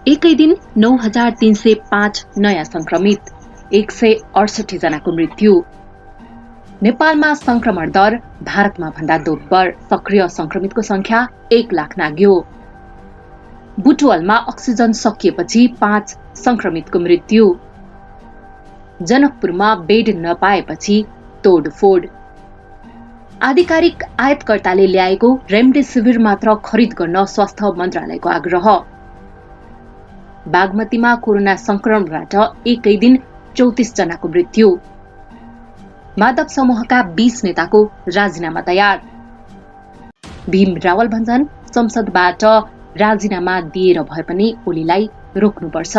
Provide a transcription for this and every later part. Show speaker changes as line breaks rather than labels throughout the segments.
एकै दिन 9,305 नयाँ संक्रमित, 168 जनाको मृत्यु। नेपालमा संक्रमण दर भारतमा भन्दा दोब्बर, सक्रिय संक्रमितको संख्या 1 लाख नाग्यो। बुटवलमा अक्सिजन सकिएपछि 5 संक्रमितको मृत्यु। जनकपुरमा बेड नपाएपछि तोडफोड। आधिकारिक आयातकर्ताले ल्याएको रेमडेसिभिर मात्र खरिद गर्न स्वास्थ्य मन्त्रालयको आग्रह। बागमतीमा कोरोना संक्रमणबाट एकै दिन 34 जनाको मृत्यु। माधव समूहका 20 नेताको राजीनामा तयार। भीम रावल भन्छन् संसदबाट राजीनामा दिएर भए पनि ओलीलाई रोक्नुपर्छ।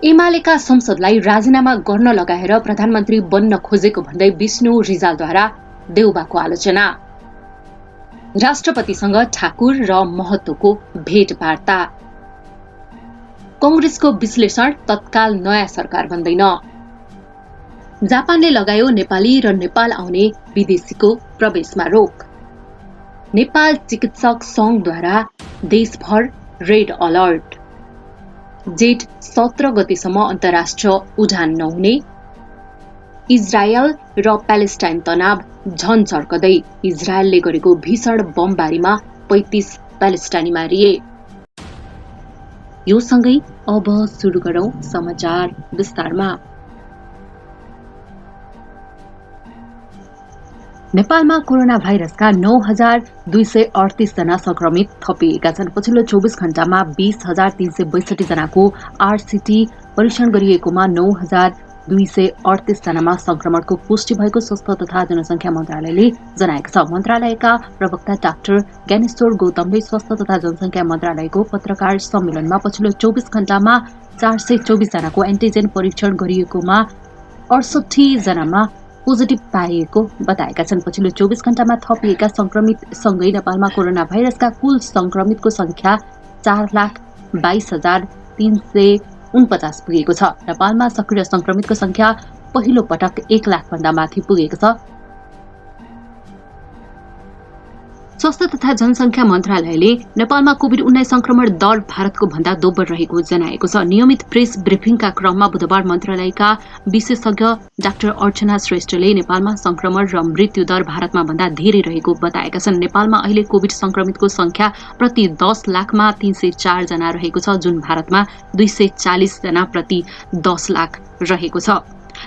एमालेका संसदलाई राजीनामा गर्न लगाएर प्रधानमन्त्री बन्न खोजेको भन्दै विष्णु रिजालद्वारा देउबाको आलोचना। राष्ट्रपतिसँग ठाकुर र महतोको भेटवार्ता। कांग्रेसको विश्लेषण तत्काल नयाँ सरकार बन्दैन। जापानले लगायो नेपाली र नेपाल आउने विदेशीको प्रवेशमा रोक। नेपाल चिकित्सक संघद्वारा देशभर रेड अलर्ट। जेठ 17 गतेसम्म अन्तर्राष्ट्रिय उडान नहुने। इजरायल र प्यालेस्टाइन तनाव झन चर्कदै, इजरायलले गरेको भीषण बमबारीमा 35 प्यालेस्टाइनी मारिए। यो सँगै अब सुरु गरौं समाचार विस्तारमा। नेपालमा कोरोना भाइरसका 9,238 जना संक्रमित थपिएका छन्। पछिल्लो 24 घण्टामा 20,362 जनाको आरसीटी परीक्षण गरिएकोमा 9,238 जनामा संक्रमणको पुष्टि भएको स्वास्थ्य तथा जनसंख्या मन्त्रालयले जनाएको छ। मन्त्रालयका प्रवक्ता डाक्टर ज्ञानेश्वर गौतमले स्वास्थ्य तथा जनसंख्या मन्त्रालयको पत्रकार सम्मेलनमा पछिल्लो 24 घण्टामा 424 जनाको एन्टिजेन परीक्षण गरिएकोमा 68 जनामा पोजिटिभ पाइएको बताएका छन्। पछिल्लो 24 घण्टामा थपिएका संक्रमित सँगै नेपालमा कोरोना भाइरसका कुल संक्रमितको संख्या 4,22,349 पुगेको छ। नेपालमा सक्रिय संक्रमितको संख्या पहिलो पटक 1 लाख भन्दा माथि पुगेको छ। स्वास्थ्य तथा जनसंख्या मन्त्रालयले नेपालमा कोभिड-19 संक्रमण दर भारतको भन्दा दोब्बर रहेको जनाएको छ। नियमित प्रेस ब्रिफिङका क्रममा बुधबार मन्त्रालयका विशेषज्ञ डाक्टर अर्चना श्रेष्ठले नेपालमा संक्रमण र मृत्यु दर भारतमा भन्दा धेरै रहेको बताएका छन्। नेपालमा अहिले कोभिड संक्रमितको संख्या प्रति 10 लाखमा 304 जना रहेको छ, जुन भारतमा 240 जना प्रति 10 लाख रहेको छ।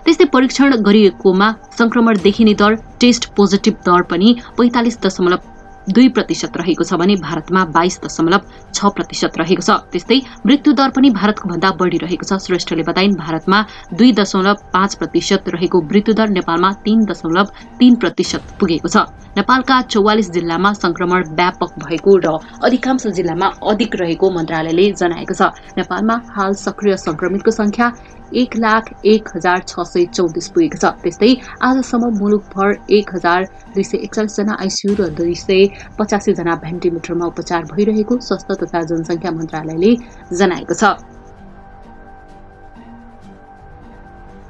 त्यस्तै परीक्षण गरिएकोमा संक्रमण देखिने दर, टेस्ट पोजिटिभ दर पनि 45.2% रहेको छ भने भारतमा 22.6% रहेको छ। त्यस्तै मृत्यु दर पनि भारतको भन्दा बढी रहेको छ। श्रेष्ठले बताइन् भारतमा 2.5% रहेको मृत्यु दर नेपालमा 3.3% पुगेको छ। नेपालका 44 जिल्लामा संक्रमण व्यापक भएको र अधिकांश जिल्लामा अधिक रहेको मन्त्रालयले जनाएको छ। नेपालमा हाल सक्रिय संक्रमितको संख्या 1,01,634 पुगेको छ। त्यस्तै आजसम्म मुलुकभर 1,241 जना आइसियु र 285 जना भेन्टिलेटरमा उपचार भइरहेको स्वास्थ्य तथा जनसंख्या मन्त्रालयले जनाएको छ।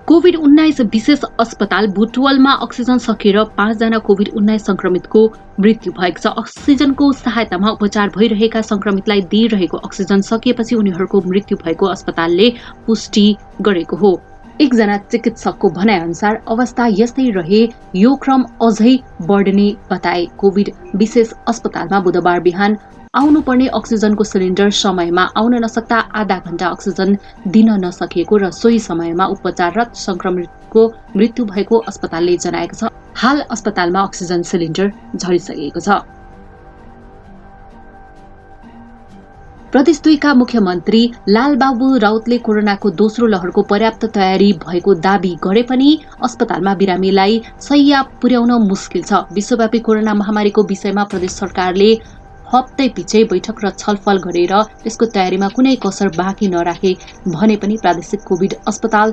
कोभिड-19 विशेष अस्पताल बुटवलमा अक्सिजन सकिएर 5 जना कोभिड-19 संक्रमितको मृत्यु भएको छ। अक्सिजनको सहायतामा उपचार भइरहेका संक्रमितलाई दिइरहेको अक्सिजन सकिएपछि उनीहरूको मृत्यु भएको अस्पतालले पुष्टि गरेको हो। एकजना चिकित्सकको भनाइअनुसार अवस्था यस्तै रहे यो क्रम अझै बढ्ने बताए। कोभिड विशेष अस्पतालमा बुधबार बिहान आउनुपर्ने अक्सिजनको सिलिन्डर समयमा आउन नसक्दा आधा घण्टा अक्सिजन दिन नसकिएको र सोही समयमा उपचाररत संक्रमितको मृत्यु भएको अस्पतालले जनाएको छ। हाल अस्पतालमा अक्सिजन सिलिन्डर झरिसकेको छ। प्रदेश 2 का मुख्यमन्त्री लालबाबु राउतले कोरोनाको दोस्रो लहरको पर्याप्त तयारी भएको दावी गरे पनि अस्पतालमा बिरामीलाई शय्या पुर्याउन मुस्किल छ। विश्वव्यापी कोरोना महामारीको विषयमा प्रदेश सरकारले हप्तै पछि बैठक र छलफल गरेर त्यसको तयारीमा कुनै कसर बाँकी नराखे भने पनि प्रादेशिक कोभिड अस्पताल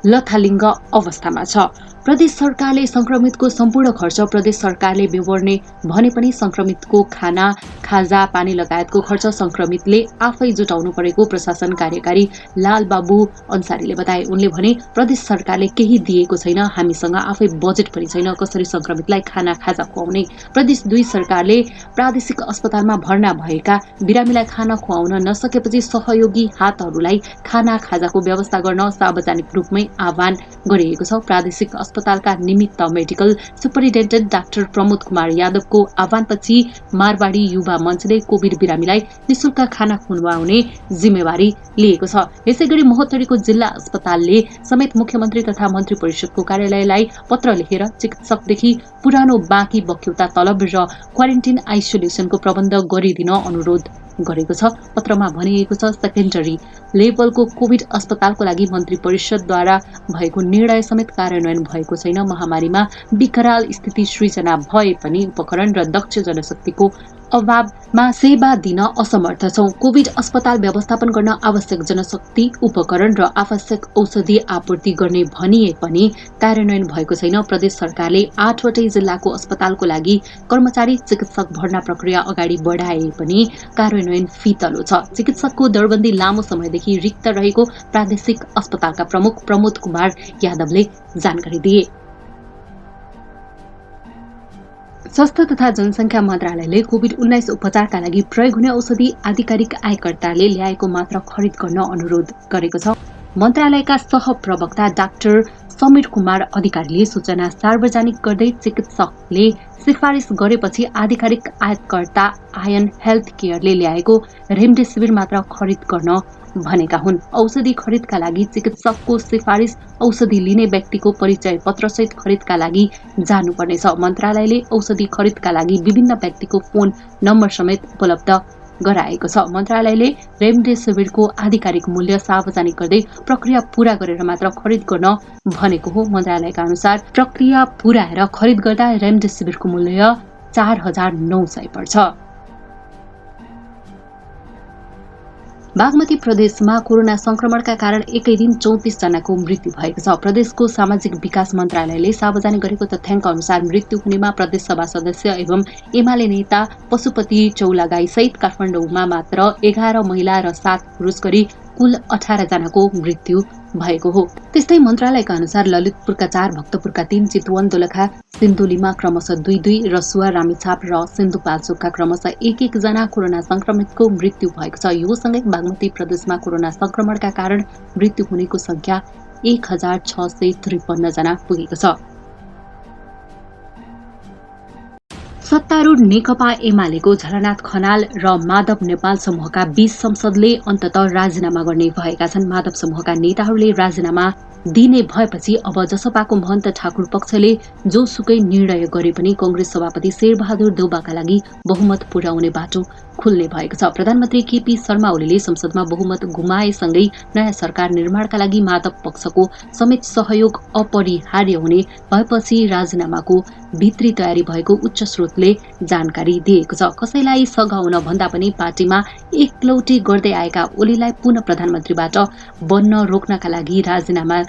लथालिङ्ग अवस्थामा छ। प्रदेश सरकारले संक्रमितको सम्पूर्ण खर्च प्रदेश सरकारले बेहोर्ने भने पनि संक्रमितको खाना खाजा पानी लगायतको खर्च संक्रमितले आफै जुटाउनु परेको प्रशासन कार्यकारी लालबाबु अन्सारीले बताए। उनले भने प्रदेश सरकारले केही दिएको छैन, हामीसँग आफै बजेट पनि छैन, कसरी संक्रमितलाई खाना खाजा खुवाउने। प्रदेश 2 सरकारले प्रादेशिक अस्पतालमा भर्ना भएका बिरामीलाई खाना खुवाउन नसकेपछि सहयोगी हातहरूलाई खाना खाजाको व्यवस्था गर्न सार्वजनिक रूपमै आह्वान गरिएको छ। प्रादेशिक अस्पतालका निमित्त medical superintendent doctor Pramod Kumar यादवको आह्वानपछि मारवाडी युवा मञ्चले कोभिड बिरामीलाई निशुल्क खाना खुवाउने जिम्मेवारी लिएको छ। यसैगरी महोत्तरीको जिल्ला अस्पतालले समेत मुख्यमन्त्री तथा मन्त्री परिषदको कार्यालयलाई पत्र लेखेर चिकित्सकदेखि पुरानो बाँकी बक्यौता तलब र क्वारेन्टिन आइसोलेसनको प्रबन्ध गरिदिन अनुरोध गरेको छ। पत्रमा भनिएको छ, सेकेन्डरी लेभलको कोभिड अस्पतालको लागि मन्त्री परिषदद्वारा भएको निर्णय समेत कार्यान्वयन भएको छैन। महामारीमा विकराल स्थिति सृजना भए पनि उपकरण र दक्ष जनशक्तिको अभावमा सेवा दिन असमर्थ छौं। कोभिड अस्पताल व्यवस्थापन गर्न आवश्यक जनशक्ति, उपकरण र आवश्यक औषधि आपूर्ति गर्ने भनिए पनि कार्यान्वयन भएको छैन। प्रदेश सरकारले 8 वटै जिल्लाको अस्पतालको लागि कर्मचारी चिकित्सक भर्ना प्रक्रिया अगाडि बढाए पनि कार्यान्वयन फितलो छ। चिकित्सकको दरबन्दी लामो समयदेखि रिक्त रहेको प्रादेशिक अस्पतालका प्रमुख प्रमोद कुमार यादवले जानकारी दिए। स्वास्थ्य तथा जनसङ्ख्या मन्त्रालयले कोभिड-19 उपचारका लागि प्रयोग हुने औषधि आधिकारिक आयकर्ताले ल्याएको मात्र खरिद गर्न अनुरोध गरेको छ। मन्त्रालयका सहप्रवक्ता डाक्टर समीर कुमार अधिकारीले सूचना सार्वजनिक गर्दै चिकित्सकले सिफारिस गरेपछि आधिकारिक आयातकर्ता आयन हेल्थ केयरले ल्याएको रेमडेसिभिर मात्र खरिद गर्न भनेका हुन्। औषधि खरिदका लागि चिकित्सकको सिफारिस औषधि लिने व्यक्तिको परिचय पत्रसहित खरिदका लागि जानुपर्नेछ। मन्त्रालयले औषधि खरिदका लागि विभिन्न व्यक्तिको फोन नम्बर समेत उपलब्ध गराएको छ। मन्त्रालयले रेमडेसिभिरको आधिकारिक मूल्य सार्वजनिक गर्दै प्रक्रिया पूरा गरेर मात्र खरिद गर्न भनेको हो। मन्त्रालयका अनुसार प्रक्रिया पुराएर खरिद गर्दा रेमडेसिभिरको मूल्य 4,900 पर्छ। बागमती प्रदेशमा कोरोना संक्रमणका कारण एकै दिन 34 जनाको मृत्यु भएको छ। प्रदेशको सामाजिक विकास मन्त्रालयले सार्वजनिक गरेको तथ्याङ्क अनुसार मृत्यु हुनेमा प्रदेशसभा सदस्य एवं एमाले नेता पशुपति चौलागाई सहित काठमाडौँमा मात्र 11 महिला र 7 पुरुष गरी कुल 18 जनाको मृत्यु भएको हो। त्यस्तै मन्त्रालयका अनुसार ललितपुरका 4, भक्तपुरका 3, चितवन, दोलखा, सिन्धुलीमा क्रमशः 2-2, रसुवा, रामेछाप र सिन्धुपाल्चोकका क्रमशः 1-1 जना कोरोना संक्रमितको मृत्यु भएको छ। यो सँगै बागमती प्रदेशमा कोरोना संक्रमणका कारण मृत्यु हुनेको संख्या 1,653 जना पुगेको छ। सत्तारूढ नेकपा एमालेको झलनाथ खनाल र माधव नेपाल समूहका 20 संसदले अन्ततः राजीनामा गर्ने भएका छन्। माधव समूहका नेताहरूले राजीनामा दिने भएपछि अब जसपाको महन्त ठाकुर पक्षले जोसुकै निर्णय गरे पनि कांग्रेस सभापति शेरबहादुर देउवाका लागि बहुमत पुर्याउने बाटो खुल्ने भएको छ। प्रधानमन्त्री केपी शर्मा ओलीले संसदमा बहुमत गुमाएसँगै नयाँ सरकार निर्माणका लागि माधव पक्षको समेत सहयोग अपरिहार्य हुने भएपछि राजीनामाको भित्री तयारी भएको उच्च स्रोतले जानकारी दिएको छ। कसैलाई सघाउन भन्दा पनि पार्टीमा एकलौटी गर्दै आएका ओलीलाई पुनः प्रधानमन्त्रीबाट बन्न रोक्नका लागि राजीनामा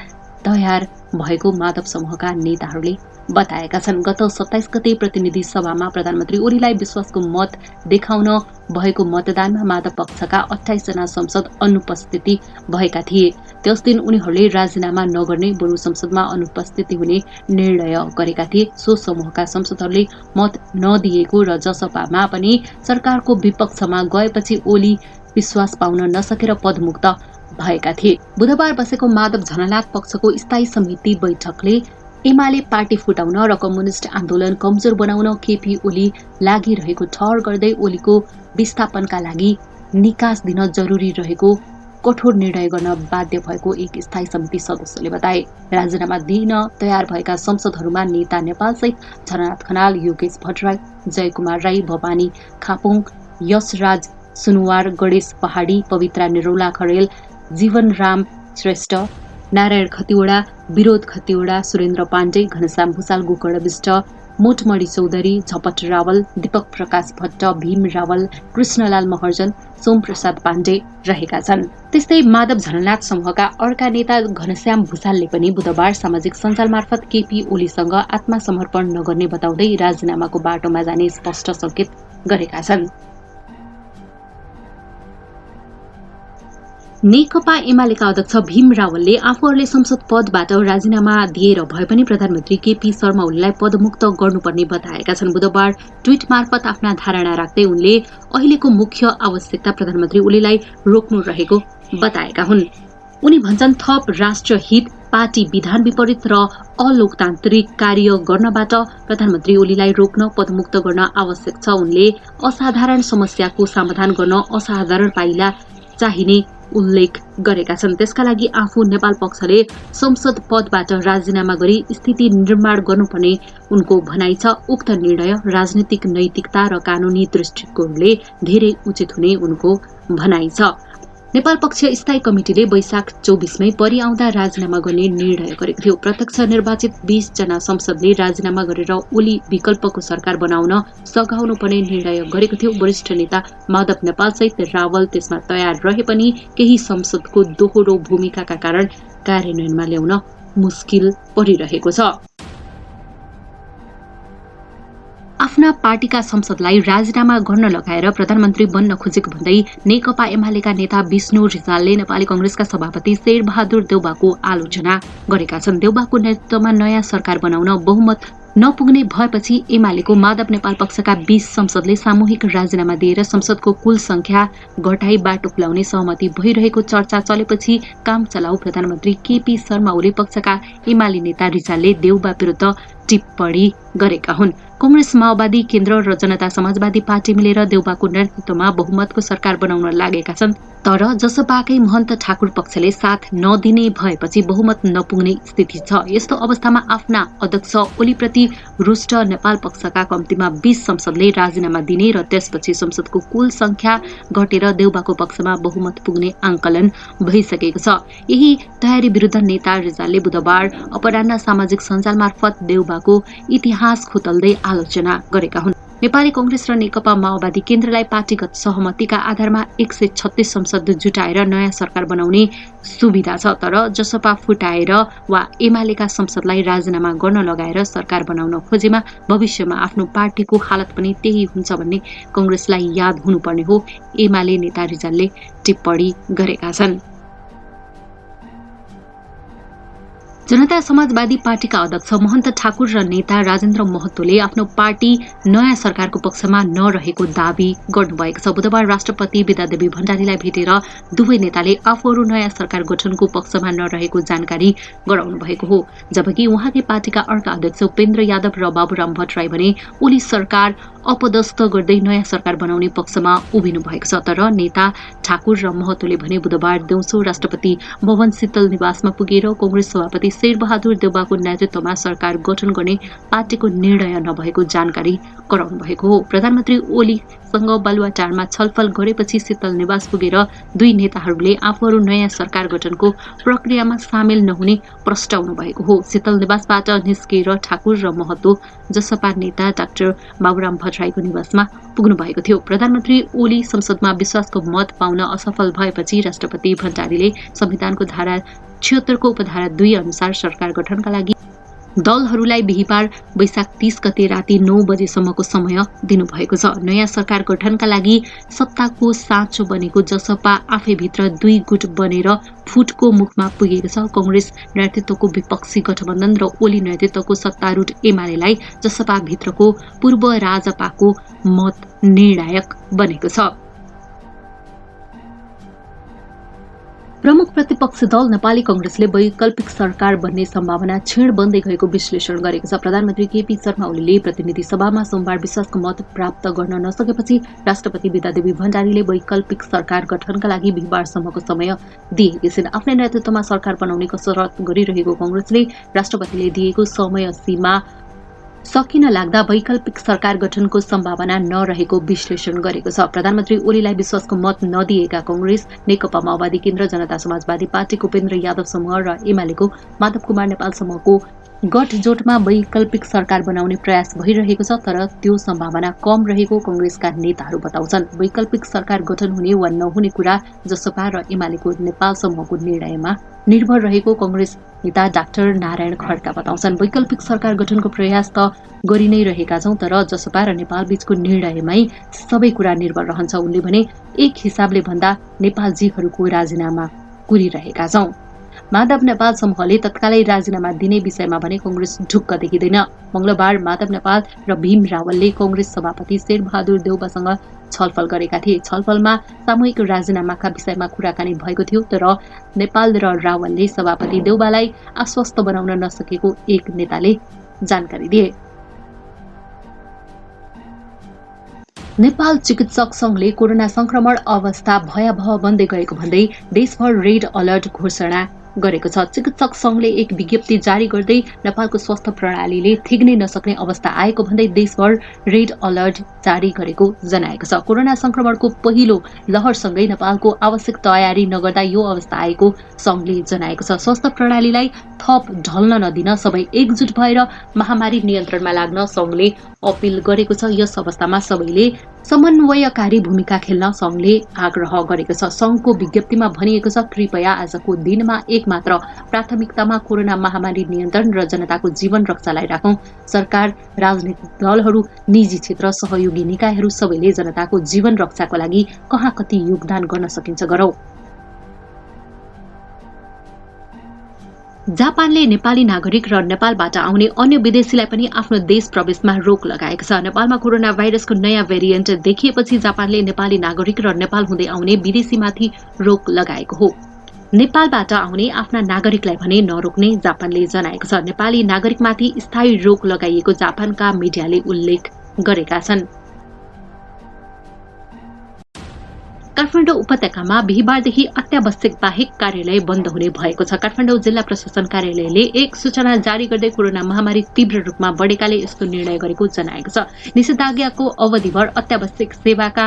तयार भएको माधव समूहका नेताहरूले बताएका छन्। गत 27 गते प्रतिनिधि सभामा प्रधानमन्त्री ओलीलाई विश्वासको मत देखाउन भएको मतदानमा माधव पक्षका 28 जना संसद अनुपस्थिति भएका थिए। त्यस दिन उनीहरूले राजीनामा नगर्ने बरु संसदमा अनुपस्थिति हुने निर्णय गरेका थिए। सो समूहका संसदहरूले मत नदिएको र जसपामा पनि सरकारको विपक्षमा गएपछि ओली विश्वास पाउन नसकेर पदमुक्त भएका थिए। बुधबार बसेको माधव झलनाथ पक्षको स्थायी समिति बैठकले एमाले पार्टी फुटाउन र कम्युनिस्ट आन्दोलन कमजोर बनाउन केपी ओली लागिरहेको ठहर गर्दै ओलीको विस्थापनका लागि निकास दिन जरुरी रहेको कठोर निर्णय गर्न बाध्य भएको एक स्थायी समिति सदस्यले बताए। राजीनामा दिन तयार भएका संसदहरूमा नेता नेपाल सहित झलनाथ खनाल, योगेश भट्टराई, जयकुमार राई, भवानी खापुङ, यशराज सुनुवार, गणेश पहाडी, पवित्रा निरौला खरेल, जीवनराम श्रेष्ठ, नारायण खतिवडा, विरोध खतिवडा, सुरेन्द्र पाण्डे, घनश्याम भूषाल, गोकर्ण विष्ट, मोटमणि चौधरी, झपट रावल, दीपक प्रकाश भट्ट, भीम रावल, कृष्णलाल महर्जन, सोमप्रसाद पाण्डे रहेका छन्। त्यस्तै माधव झलनाथ समूहका अर्का नेता घनश्याम भूषालले पनि बुधबार सामाजिक सञ्जाल मार्फत केपी ओलीसँग आत्मसमर्पण नगर्ने बताउँदै राजीनामाको बाटोमा जाने स्पष्ट संकेत गरेका छन्। नेकपा एमालेका अध्यक्ष भीम रावलले आफूहरूले संसद पदबाट राजीनामा दिएर भए पनि प्रधानमन्त्री केपी शर्मा ओलीलाई पदमुक्त गर्नुपर्ने बताएका छन्। बुधबार ट्वीट मार्फत आफ्ना धारणा राख्दै उनले अहिलेको मुख्य आवश्यकता प्रधानमन्त्री ओलीलाई रोक्नु रहेको बताएका हुन्। उनी भन्छन् थप राष्ट्रहित, पार्टी विधान विपरीत र अलोकतान्त्रिक कार्य गर्नबाट प्रधानमन्त्री ओलीलाई रोक्न, पदमुक्त गर्न आवश्यक छ। उनले असाधारण समस्याको समाधान गर्न असाधारण पाइला चाहिने उल्लेख गरेका छन्। त्यसका लागि आफू नेपाल पक्षले संसद पदबाट राजीनामा गरी स्थिति निर्माण गर्नुपर्ने उनको भनाइ छ। उक्त निर्णय राजनीतिक नैतिकता र कानूनी दृष्टिकोणले धेरै उचित हुने उनको भनाइ छ। नेपाल पक्ष स्थायी कमिटिले वैशाख 24मै परिआउँदा राजीनामा गर्ने निर्णय गरेको थियो। प्रत्यक्ष निर्वाचित 20 जना संसदले राजीनामा गरेर ओली विकल्पको सरकार बनाउन सघाउनु पर्ने निर्णय गरेको थियो। वरिष्ठ नेता माधव नेपाल सहित रावल त्यसमा तयार रहे पनि केही संसदको दोहोरो भूमिकाका कारण कार्यान्वयनमा ल्याउन मुस्किल परिरहेको छ। आफ्ना पार्टीका संसदलाई राजीनामा गर्न लगाएर प्रधानमन्त्री बन्न खोजेको भन्दै नेकपा एमालेका नेता विष्णु रिजालले नेपाली कांग्रेसका सभापति शेरबहादुर देउवाको आलोचना गरेका छन्। देउवाको नेतृत्वमा नयाँ सरकार बनाउन बहुमत नपुग्ने भएपछि एमालेको माधव नेपाल पक्षका 20 संसदले सामूहिक राजीनामा दिएर संसदको कुल संख्या घटाई बाटो खुलाउने सहमति भइरहेको चर्चा चलेपछि काम चलाउ प्रधानमन्त्री केपी शर्मा ओली पक्षका एमाले नेता रिजालले देउवा विरुद्ध टिप्पणी गरेका हुन्। कांग्रेस, माओवादी केन्द्र र जनता समाजवादी पार्टी मिलेर देउवाको नेतृत्वमा बहुमतको सरकार बनाउन लागेका छन्। तर जसपाकै महन्त ठाकुर पक्षले साथ नदिने भएपछि बहुमत नपुग्ने स्थिति छ। यस्तो अवस्थामा आफ्ना अध्यक्ष ओलीप्रति रुष्ट नेपाल पक्षका कम्तीमा 20 संसदले राजीनामा दिने र त्यसपछि संसदको कुल संख्या घटेर देउवाको पक्षमा बहुमत पुग्ने आंकलन भइसकेको छ। यही तयारी विरुद्ध नेता रिजालले बुधबार अपराह्न सामाजिक सञ्जाल मार्फत देउवाको इतिहास खोतल्दै आलोचना गरेका हुन्। नेपाली कांग्रेस र नेकपा माओवादी केन्द्रलाई पार्टीगत सहमतिका आधारमा 136 संसद जुटाएर नयाँ सरकार बनाउने सुविधा छ। तर जसपा फुटाएर वा एमालेका संसदलाई राजीनामा गर्न लगाएर सरकार बनाउन खोजेमा भविष्यमा आफ्नो पार्टीको हालत पनि त्यही हुन्छ भन्ने कांग्रेसलाई याद हुनुपर्ने हो, एमाले नेता रिजालले टिप्पणी गरेका छन्। जनता समाजवादी पार्टीका अध्यक्ष महन्त ठाकुर र नेता राजेन्द्र महतोले आफ्नो पार्टी नयाँ सरकारको पक्षमा नरहेको दावी गर्नुभएको छ। बुधबार राष्ट्रपति विद्यादेवी भण्डारीलाई भेटेर दुवै नेताले आफूहरू नयाँ सरकार गठनको पक्षमा नरहेको जानकारी गराउनु भएको हो। जबकि उहाँकै पार्टीका अर्का अध्यक्ष उपेन्द्र यादव र बाबुराम भट्टराई भने ओली सरकार अपदस्थ गर्दै नयाँ सरकार बनाउने पक्षमा उभिनु भएको छ। तर नेता ठाकुर र महतोले भने बुधबार दिउँसो राष्ट्रपति भवन शीतल निवासमा पुगेर कांग्रेस सभापति शेरबहादुर देउवाको नेतृत्वमा सरकार गठन गर्ने पार्टीको निर्णय नभएको जानकारी गराउनु भएको हो। प्रधानमन्त्री ओलीसँग बालुवाटारमा छलफल गरेपछि शीतल निवास पुगेर दुई नेताहरूले आफूहरू नयाँ सरकार गठनको प्रक्रियामा सामेल नहुने प्रस्ताउनु भएको हो। शीतल निवासबाट निस्किएर ठाकुर र महतो जसपा नेता डाक्टर बाबुराम भट्टराईको निवासमा पुग्नु भएको थियो। प्रधानमन्त्री ओली संसदमा विश्वासको मत पाउन असफल भएपछि राष्ट्रपति भण्डारीले संविधानको धारा 76 को उपधारा 2 अनुसार सरकार गठनका लागि दलहरूलाई बिहीबार वैशाख 30 गते राति 9 बजेसम्मको समय दिनुभएको छ। नयाँ सरकार गठनका लागि सत्ताको साँचो बनेको जसपा आफैभित्र 2 गुट बनेर फुटको मुखमा पुगेको छ। कांग्रेस नेतृत्वको विपक्षी गठबन्धन र ओली नेतृत्वको सत्तारूढ एमालेलाई जसपा भित्रको पूर्व राजपाको मत निर्णायक बनेको छ। प्रमुख प्रतिपक्षी दल नेपाली कांग्रेसले वैकल्पिक सरकार बन्ने सम्भावना क्षीण बन्दै गएको विश्लेषण गरेको छ। प्रधानमन्त्री केपी शर्मा ओलीले प्रतिनिधि सभामा सोमबार विश्वासको मत प्राप्त गर्न नसकेपछि राष्ट्रपति विद्यादेवी भण्डारीले वैकल्पिक सरकार गठनका लागि बिहीबारसम्मको समय दिएकी छिन्। आफ्नै नेतृत्वमा सरकार बनाउने कसरत गरिरहेको कांग्रेसले राष्ट्रपतिले दिएको समय सीमा सकिन लाग्दा वैकल्पिक सरकार गठनको सम्भावना नरहेको विश्लेषण गरेको छ। प्रधानमन्त्री ओलीलाई विश्वासको मत नदिएका कांग्रेस, नेकपा माओवादी केन्द्र, जनता समाजवादी पार्टीको उपेन्द्र यादव समूह र एमालेको माधव कुमार नेपाल समूहको गठजोटमा वैकल्पिक सरकार बनाउने प्रयास भइरहेको छ, तर त्यो सम्भावना कम रहेको कांग्रेसका नेताहरू बताउँछन्। वैकल्पिक सरकार गठन हुने वा नहुने कुरा जसपा र एमालेको नेपाल समूहको निर्णयमा निर्भर रहेको कांग्रेस नेता डाक्टर नारायण खड्का बताउँछन्। वैकल्पिक सरकार गठनको प्रयास त गरि नै रहेका छौं, तर जसपा र नेपाल बीचको निर्णयमै सबै कुरा निर्भर रहन्छ। उनले भने एक हिसाबले भन्दा नेपालजीहरूको राजीनामा कुरिरहेका छौं। माधव नेपाल समूहले तत्कालै राजीनामा दिने विषयमा भने कांग्रेस ढुक्क देखिँदैन। मंगलबार माधव नेपाल र भीम रावलले कांग्रेस सभापति शेरबहादुर देउवासँग छलफल गरेका थिए। छलफलमा सामूहिक राजीनामाका विषयमा कुराकानी भएको थियो, तर नेपाल र रावलले सभापति देउवालाई आश्वस्त बनाउन नसकेको एक नेताले जानकारी दिए। नेपाल चिकित्सक संघले कोरोना संक्रमण अवस्था भयावह बन्दै गएको भन्दै देशभर रेड अलर्ट घोषणा गरेको छ। चिकित्सक संघले एक विज्ञप्ति जारी गर्दै नेपालको स्वास्थ्य प्रणालीले थिग्नै नसक्ने अवस्था आएको भन्दै देशभर रेड अलर्ट जारी गरेको जनाएको छ। कोरोना संक्रमणको पहिलो लहरसँगै नेपालको आवश्यक तयारी नगर्दा यो अवस्था आएको संघले जनाएको छ। स्वास्थ्य प्रणालीलाई थप ढल्न नदिन सबै एकजुट भएर महामारी नियन्त्रणमा लाग्न संघले अपील गरेको छ। यस अवस्थामा सबैले समन्वयकारी भूमिका खेल्न संघले आग्रह गरेको छ। संघको विज्ञप्तिमा भनिएको छ, कृपया आजको दिनमा एक मात्र प्राथमिकतामा कोरोना महामारी नियन्त्रण र जनताको जीवन रक्षालाई राखौं। सरकार, राजनीतिक दलहरू, निजी क्षेत्र, सहयोगी निकायहरू सबैले जनताको जीवन रक्षाको लागि कहाँ कति योगदान गर्न सकिन्छ गरौं। जापानले नेपाली नागरिक र नेपालबाट आउने अन्य विदेशीलाई पनि आफ्नो देश प्रवेशमा रोक लगाएको छ। नेपालमा कोरोना भाइरसको नयाँ भेरिएन्ट देखिएपछि जापानले नेपाली नागरिक र नेपाल हुँदै आउने विदेशीमाथि रोक लगाएको हो। नेपालबाट आउने आफ्ना नागरिकलाई भने नरोक्ने जापानले जनाएको छ। नेपाली नागरिकमाथि स्थायी रोक लगाइएको जापानका मिडियाले उल्लेख गरेका छन्। काठमाडौँ उपत्यकामा बिहिबारदेखि अत्यावश्यक बाहेक कार्यालय बन्द हुने भएको छ। काठमाडौँ जिल्ला प्रशासन कार्यालयले एक सूचना जारी गर्दै कोरोना महामारी तीव्र रूपमा बढेकाले यस्तो निर्णय गरेको जनाएको छ। निषेधाज्ञाको अवधिभर अत्यावश्यक सेवाका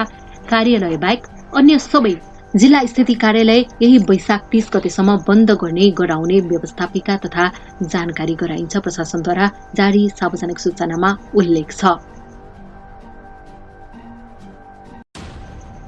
कार्यालय बाहेक अन्य सबै जिल्ला स्थिति कार्यालय यही वैशाख 30 गतेसम्म बन्द गर्ने गराउने व्यवस्थापिका तथा जानकारी गराइन्छ। प्रशासनद्वारा जारी सार्वजनिक सूचनामा उल्लेख छ।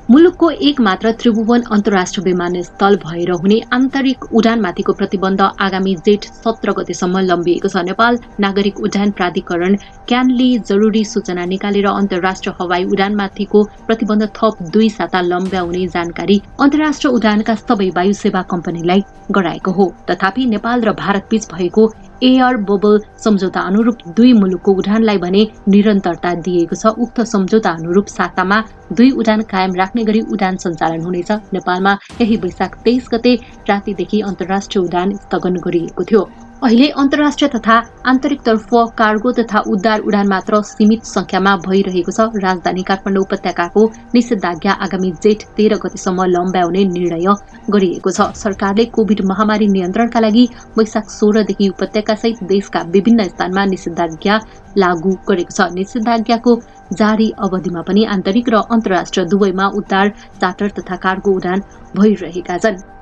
मुलुकको एक मात्र त्रिभुवन अन्तर्राष्ट्रिय विमानस्थल भएर हुने आन्तरिक उडानमाथिको प्रतिबन्ध आगामी जेठ 17 गतेसम्म लम्बिएको छ। नेपाल नागरिक उड्डयन प्राधिकरण क्यानले जरुरी सूचना निकालेर अन्तर्राष्ट्रिय हवाई उडानमाथिको प्रतिबन्ध थप 2 साता लम्ब्याउने जानकारी अन्तर्राष्ट्रिय उडानका सबै वायु सेवा कम्पनीलाई गराएको हो। तथापि नेपाल र भारत बीच भएको एयर बबल सम्झौता अनुरूप दुई मुलुकको उडानलाई भने निरन्तरता दिएको छ। उक्त सम्झौता अनुरूप सातामा 2 उडान कायम राख्ने गरी उडान सञ्चालन हुनेछ। नेपालमा यही वैशाख 23 गते रातिदेखि अन्तर्राष्ट्रिय उडान स्थगन गरिएको थियो। अहिले अन्तर्राष्ट्रिय तथा आन्तरिकतर्फ कार्गो तथा उद्धार उडान मात्र सीमित संख्यामा भइरहेको छ। राजधानी काठमाडौँ उपत्यकाको निषेधाज्ञा आगामी जेठ 13 गतेसम्म लम्ब्याउने निर्णय गरिएको छ। सरकारले कोभिड महामारी नियन्त्रणका लागि वैशाख 16 देखि उपत्यकासहित देशका विभिन्न स्थानमा निषेधाज्ञा लागू गरेको छ। निषेधाज्ञाको जारी अवधिमा पनि आन्तरिक र अन्तर्राष्ट्रिय दुवैमा उद्धार, चार्टर तथा कार्गो उडान भइरहेका छन्।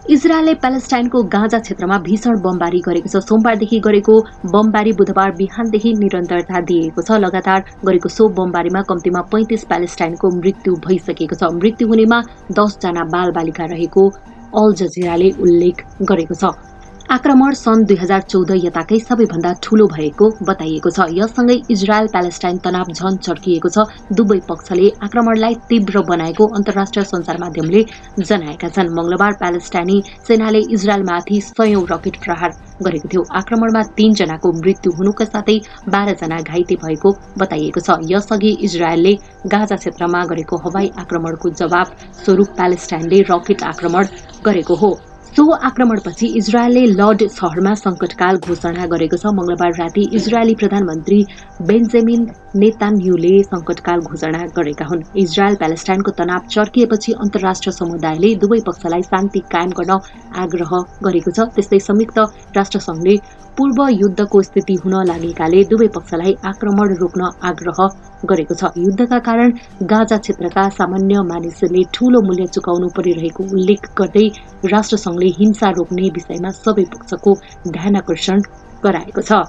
इजरायलले प्यालेस्टाइनको गाजा क्षेत्रमा भीषण बमबारी गरेको छ। सोमबारदेखि गरेको बमबारी बुधबार बिहानदेखि निरन्तरता दिएको छ। लगातार गरेको सो बमबारीमा कम्तीमा 35 प्यालेस्टाइनको मृत्यु भइसकेको छ। मृत्यु हुनेमा 10 जना बालबालिका रहेको अल जजिराले उल्लेख गरेको छ। आक्रमण सन् 2014 यताकै सबैभन्दा ठूलो भएको बताइएको छ। यससँगै इजरायल प्यालेस्टाइन तनाव झन चर्किएको छ। दुवै पक्षले आक्रमणलाई तीव्र बनाएको अन्तर्राष्ट्रिय सञ्चार माध्यमले जनाएका छन्। मंगलबार प्यालेस्टाइनी सेनाले इजरायलमाथि 100औं रकेट प्रहार गरेको थियो। आक्रमणमा 3 जनाको मृत्यु हुनुका साथै 12 जना घाइते भएको बताइएको छ। यसअघि इजरायलले गाजा क्षेत्रमा गरेको हवाई आक्रमणको जवाब स्वरूप प्यालेस्टाइनले रकेट आक्रमण गरेको हो। सो आक्रमणपछि इजरायलले लर्ड शहरमा संकटकाल घोषणा गरेको छ। मंगलबार राति इजरायली प्रधानमन्त्री बेन्जामिन नेतान्याहुले संकटकाल घोषणा गरेका हुन्। इजरायल प्यालेस्टाइनको तनाव चर्किएपछि अन्तर्राष्ट्रिय समुदायले दुवै पक्षलाई शान्ति कायम गर्न आग्रह गरेको छ। त्यस्तै संयुक्त राष्ट्रसंघले पूर्व युद्धको स्थिति हुन लागेकाले दुवै पक्षलाई आक्रमण रोक्न आग्रह गरेको छ। युद्धका कारण गाजा क्षेत्रका सामान्य मानिसले ठूलो मूल्य चुकाउनु परिरहेको उल्लेख गर्दै राष्ट्रसङ्घले हिंसा रोक्ने विषयमा सबै पक्षको ध्यानाकर्षण गराएको छ।